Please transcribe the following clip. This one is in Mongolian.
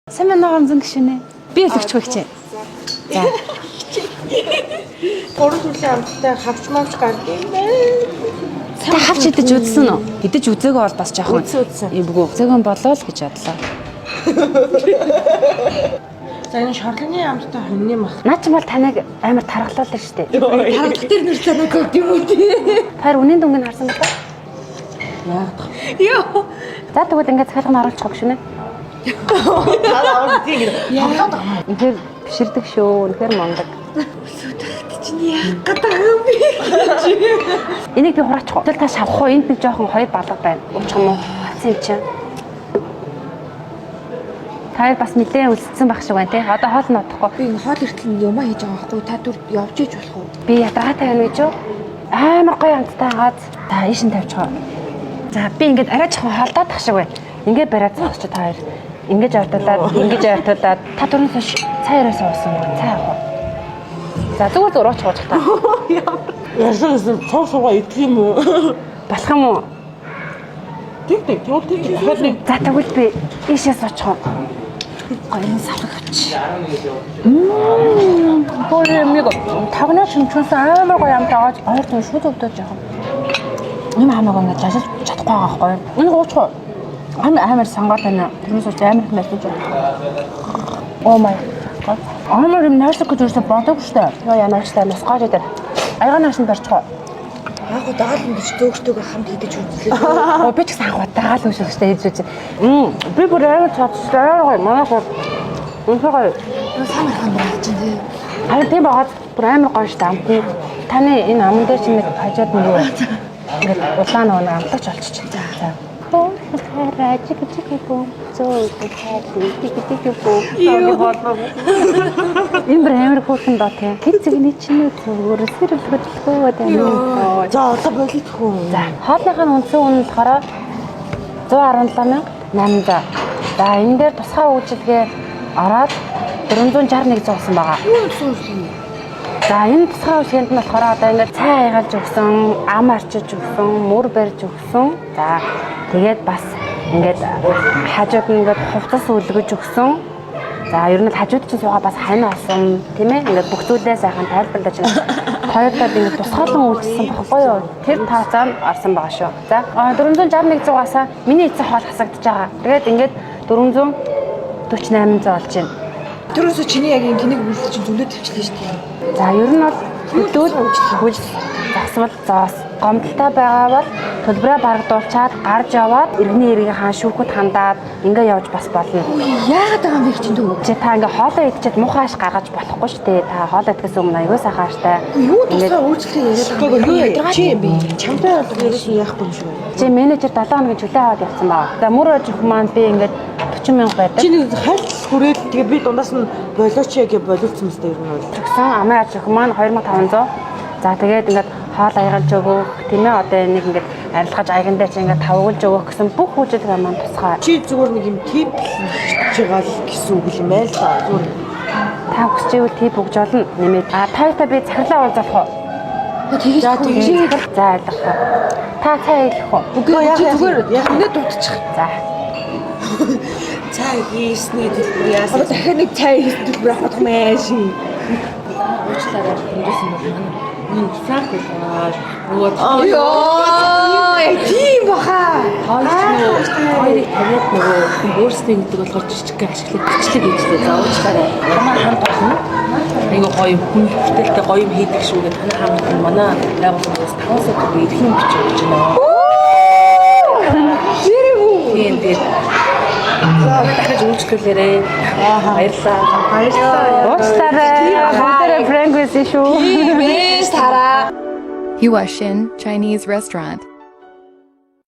Сайн байна уу гомзон гişүнэ. Би л өгч хөлчээ. За. Гурван төрлийн амттай хавч мавч гардаг юм байна. Та хавч идэж үзсэн үү? Идэж үзээгөө бол бас жоохон. Үзсэн. Эвгүй. Үзээгөө болоо л гэж бодлоо. За энэ шорлоны амттай хоньны мах. Наа чи бол таныг амар тархалуулсан шүү дээ. Тархал дээр нэр таныг өгд юм уу тий. Хоёр үнийн дүнгийн харсан байна. Яах. Йоо. За тэгвэл ингээд цахилгаан оруулчих гişүнэ. Таа тийм яагаад Үнэхээр биширдэг шүү. Үнэхээр мондог. чинь яах гэдэг юм бэ? Энийг би хураачих. Тэгэл та шавах уу? Энд нэг жоохон хоёр балга байна. Уучих юм уу? Хацсан юм чинь. Та бас нэлээд үлдсэн байх шиг байна тий. Одоо хоол нь одохгүй. Би энэ хоол эртэл юмаа хийж байгаа байхгүй та түр явж иж болох уу? Би ядаргаатай байна гэж юу? Амар гоё амттай гааз. За ийшин тавьчихоо. За би ингээд арай жоохон холдоод тах шиг байна. Ингээд бариад цогч та хоёр. Ингэж артуудаад та түрүүн цай яриас уусан уу? Цай авах уу? За зүгээр урууч хуучих та. Яасан цоо идэх юм уу? Болох юм уу? Тэг. За тэгвэл би ийшээс очих уу? Гоён салгах авч. Боо юмэг тагнаа шимчүүлсэн амар гоё амт ааж ойр тун шууд өвдөж яах юм. Юм хамаагүй ингэж ажиллаж чадахгүй байгаа байхгүй. Энэ уучих уу? Амар сангаад байна. Тэрнээс ч амар их мэдэж байна. Oh my god. Амар юм найшлах гэж юусэн бодоггүй шүү дээ. Яа ямаарчтай масгаж дээр. Аяга нааш нь барьчих уу? Яг гоо дагаал нь гэж зөөгчтэйгээ хамт хийдэж үзлээ. Оо би ч гэсэн анх дагаал үүсэжтэй хийж үз. Би бүр амар цацтай гоё. Манайх үнэхээр гоё. Сайн хаан байна чинь тий. Харин тийм байгаад бүр амар гоё шүү дээ. Таны энэ аман дээр чинь нэг хажууд нь юу вэ? Ингээд улаан нэг амтлагч болчих. За. Энэ амар хөөрхөн доо тийм. Хэд зэгний чинь зүгээр сэрэл хөдөлгөө байна. За одоо болит хөө. За хоолныхын үндсэн үнэ болохоор 117,800. За энэ дээр тусгай үйлчилгээ ороод 461 зуусан байгаа. Юу гэсэн юм? За энэ тусгай үйлчилгээнд нь болохоор одоо ингээд цай хайгалж өгсөн, ам арчиж өгсөн, мөр барьж өгсөн. За тэгээд бас ингээд хажууд нь ингээд хувцас үлгэж өгсөн. За ер нь хажууд чинь суугаа бас хань болсон тийм ээ. Ингээд бүх зүйлээ сайхан тайлбарлаж хоёрдоо ингээд тусгаалan үйлчилсэн баггүй юу? Тэр тооцоон орсон байгаа шүү. За 461 зугасаа миний эцэг хоол хасагдаж байгаа. Тэгээд ингээд 448 болж байна. Тэрөөсөө чиний яг энэ тэнийг үйлдэл чинь зүлээд тавьчихлаа шүү дээ. За ер нь бол хөдөл хөл засвал зоос гомдолтой байгаа бол төлбөрөө барагдуулчаад гарч яваад иргэний эргийн хаан шүүхэд хандаад ингээ явж бас болно. Яагаад байгаа юм бэ чинь дүү? Чи та ингээ хоолоо идчихэд муухайш гаргаж болохгүй шүү дээ. Та хоолоо идэхээс өмнө аюу сайхан хааштай. Юу тусгай үйлчлэг яриад байгаа юм бэ? Чи юм бэ? Чамтай бол яриасан яахгүй юм шүү. Чи менежер 7 хоногийн чөлөө аваад явсан баа. За мөр ажих маань би ингээ 40,000 байдаг. Чи нэг хальт хүрээд тэгээ би дундаас нь болооч гэж боловцсон мэт ер нь бол. Тэгсэн амын ажих маань 2500. За тэгээд ингээд хоол аягалж өгөх тийм ээ одоо нэг ингээд арилгаж аяган дээр чи ингээд тавгуулж өгөх гэсэн бүх үйлчлэг маань тусгай. Чи зүгээр нэг юм тип хийж байгаа л гэсэн үг юм байл та. Зүгээр Та хүсч ивэл тип өгж олно нэмээд. Та би захирлаа уулзах уу? тэгэж За ойлгохгүй. Та цай хэлэх үү? үгүй яг зүгээр яг нэ дутчих. За. Цай хийсний төлбөр яасан. Одоо дахиад нэг цай хийх төлбөр авах юм аа ши. Уучлаарай хэмжсэн бол манай нэг франк болоо. Йоо тийм баха. Хоёрыг тавиад нөгөө өөрсдөө гэдэг болохоор жижиг ашиглах бичлэг хийжлээ. За уучлаарай. Манай хамт болно. Айгу гоё хүн бүтээлтэй гоё юм хийдэг шүү гэдэг таны хамт манай байгууллагаас 5 сая төгрөг эрхэм бичиж өгч байна. Тийм тийм. За дахиж үйлчлүүлээрэй. Баярлалаа. Уучлаарай. Бүгдээрээ франк байсан шүү. Бэс тараа. Yuashin Chinese restaurant.